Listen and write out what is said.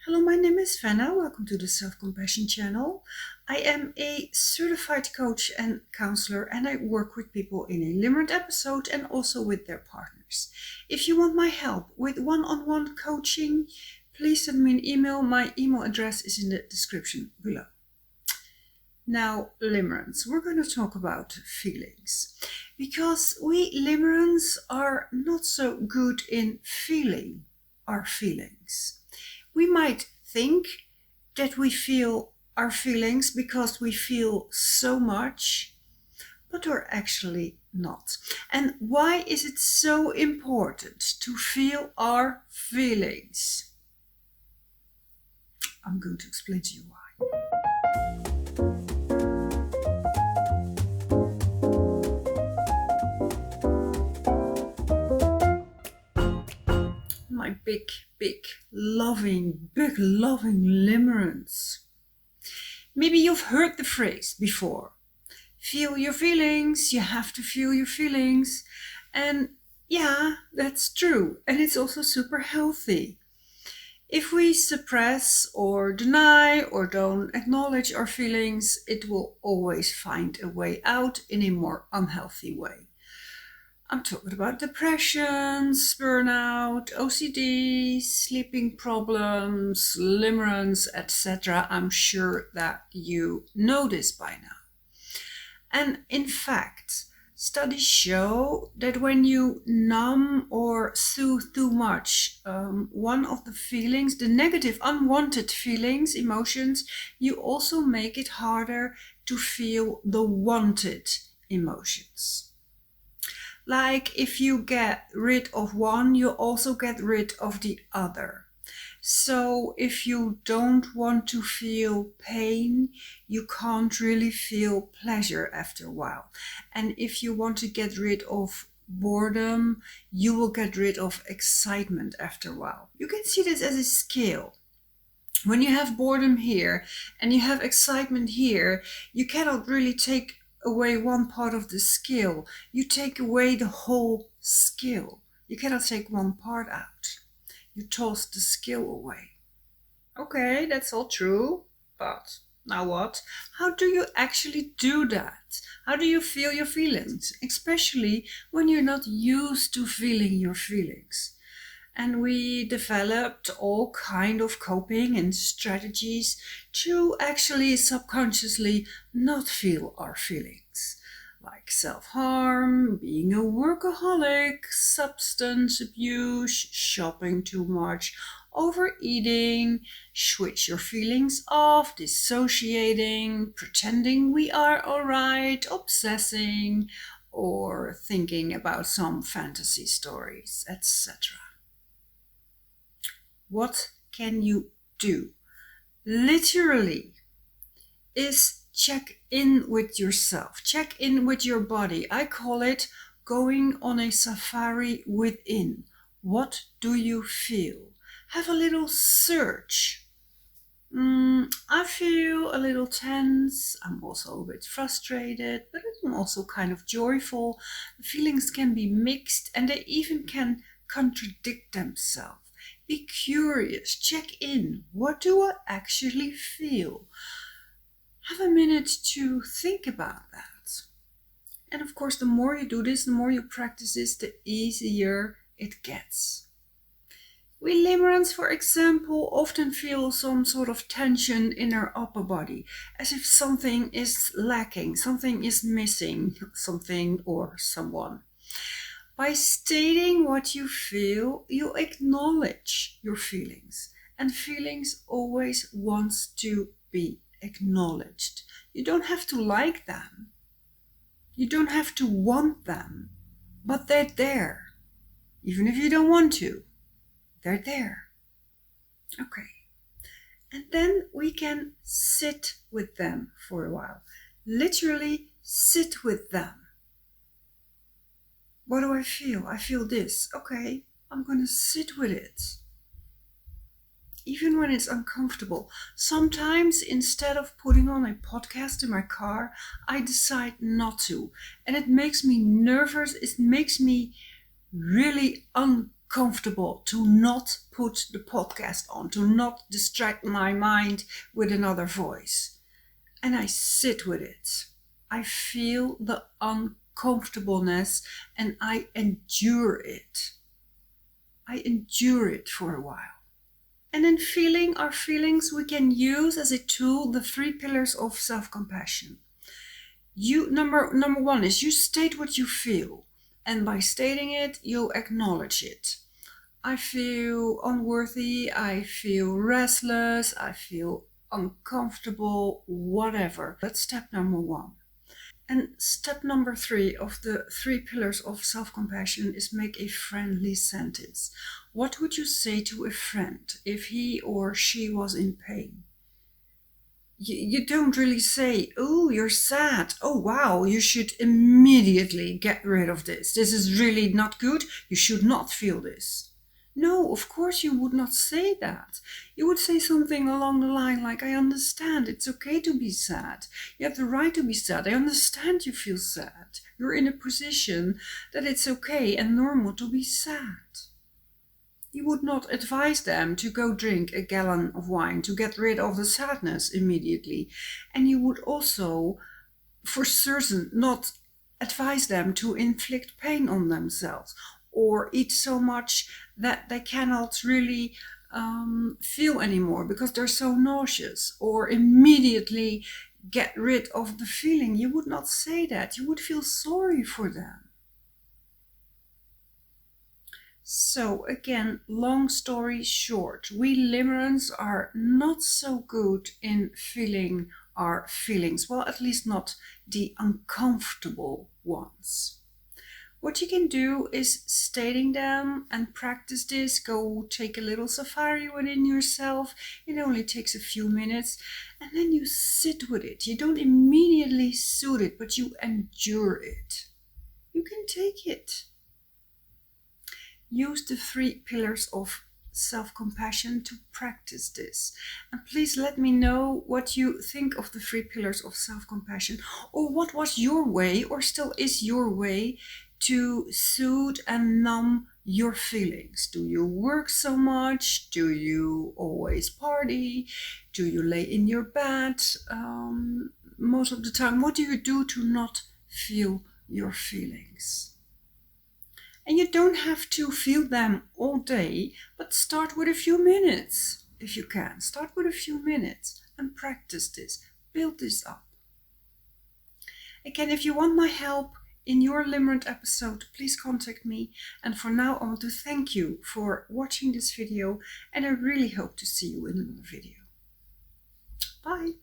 Hello, my name is Fenna. Welcome to the Self-Compassion channel. I am a certified coach and counselor, and I work with people in a limerent episode and also with their partners. If you want my help with one-on-one coaching, please send me an email. My email address is in the description below. Now, limerence. We're going to talk about feelings because we limerents are not so good in feeling our feelings. We might think that we feel our feelings because we feel so much, but we're actually not. And why is it so important to feel our feelings? I'm going to explain to you why. My big loving limerence. Maybe you've heard the phrase before. Feel your feelings, you have to feel your feelings. And yeah, that's true. And it's also super healthy. If we suppress or deny or don't acknowledge our feelings, it will always find a way out in a more unhealthy way. I'm talking about depressions, burnout, OCD, sleeping problems, limerence, etc. I'm sure that you know this by now. And in fact, studies show that when you numb or soothe too much one of the feelings, the negative, unwanted feelings, emotions, you also make it harder to feel the wanted emotions. Like if you get rid of one, you also get rid of the other. So if you don't want to feel pain, you can't really feel pleasure after a while. And if you want to get rid of boredom, you will get rid of excitement after a while. You can see this as a scale. When you have boredom here and you have excitement here, you cannot really take away one part of the scale. You take away the whole scale. You cannot take one part out. You toss the scale away. Okay, that's all true, but now what? How do you actually do that? How do you feel your feelings? Especially when you're not used to feeling your feelings. And we developed all kind of coping and strategies to actually subconsciously not feel our feelings. Like self-harm, being a workaholic, substance abuse, shopping too much, overeating, switch your feelings off, dissociating, pretending we are alright, obsessing, or thinking about some fantasy stories, etc. What can you do? Literally is check in with yourself, check in with your body. I call it going on a safari within. What do you feel? Have a little search. I feel a little tense. I'm also a bit frustrated, but I'm also kind of joyful. The feelings can be mixed and they even can contradict themselves. Be curious, check in. What do I actually feel? Have a minute to think about that. And of course, the more you do this, the more you practice this, the easier it gets. We limerents, for example, often feel some sort of tension in our upper body, as if something is lacking, something is missing, something or someone. By stating what you feel, you acknowledge your feelings. And feelings always want to be acknowledged. You don't have to like them. You don't have to want them. But they're there. Even if you don't want to, they're there. Okay. And then we can sit with them for a while. Literally sit with them. What do I feel? I feel this. Okay, I'm going to sit with it. Even when it's uncomfortable. Sometimes instead of putting on a podcast in my car, I decide not to. And it makes me nervous. It makes me really uncomfortable comfortable to not put the podcast on, to not distract my mind with another voice. And I sit with it. I feel the uncomfortableness and I endure it. I endure it for a while. And in feeling our feelings, we can use as a tool the 3 pillars of self-compassion. Number one is you state what you feel. And by stating it, you acknowledge it. I feel unworthy, I feel restless, I feel uncomfortable, whatever. That's step number 1. And step number 3 of the 3 pillars of self-compassion is make a friendly sentence. What would you say to a friend if he or she was in pain? You don't really say, oh, you're sad. Oh, wow, you should immediately get rid of this. This is really not good. You should not feel this. No, of course you would not say that. You would say something along the line like, I understand, it's okay to be sad. You have the right to be sad. I understand you feel sad. You're in a position that it's okay and normal to be sad. You would not advise them to go drink a gallon of wine to get rid of the sadness immediately. And you would also, for certain, not advise them to inflict pain on themselves or eat so much that they cannot really feel anymore because they're so nauseous, or immediately get rid of the feeling. You would not say that. You would feel sorry for them. So again, long story short, we limerence are not so good in feeling our feelings. Well, at least not the uncomfortable ones. What you can do is stating them and practice this. Go take a little safari within yourself. It only takes a few minutes. And then you sit with it. You don't immediately soothe it, but you endure it. You can take it. Use the 3 pillars of self-compassion to practice this. And please let me know what you think of the 3 pillars of self-compassion, or what was your way, or still is your way, to soothe and numb your feelings. Do you work so much? Do you always party? Do you lay in your bed most of the time? What do you do to not feel your feelings? And you don't have to feel them all day, but start with a few minutes if you can. Start with a few minutes and practice this. Build this up. Again, if you want my help in your limerent episode, please contact me. And for now, I want to thank you for watching this video, and I really hope to see you in another video. Bye.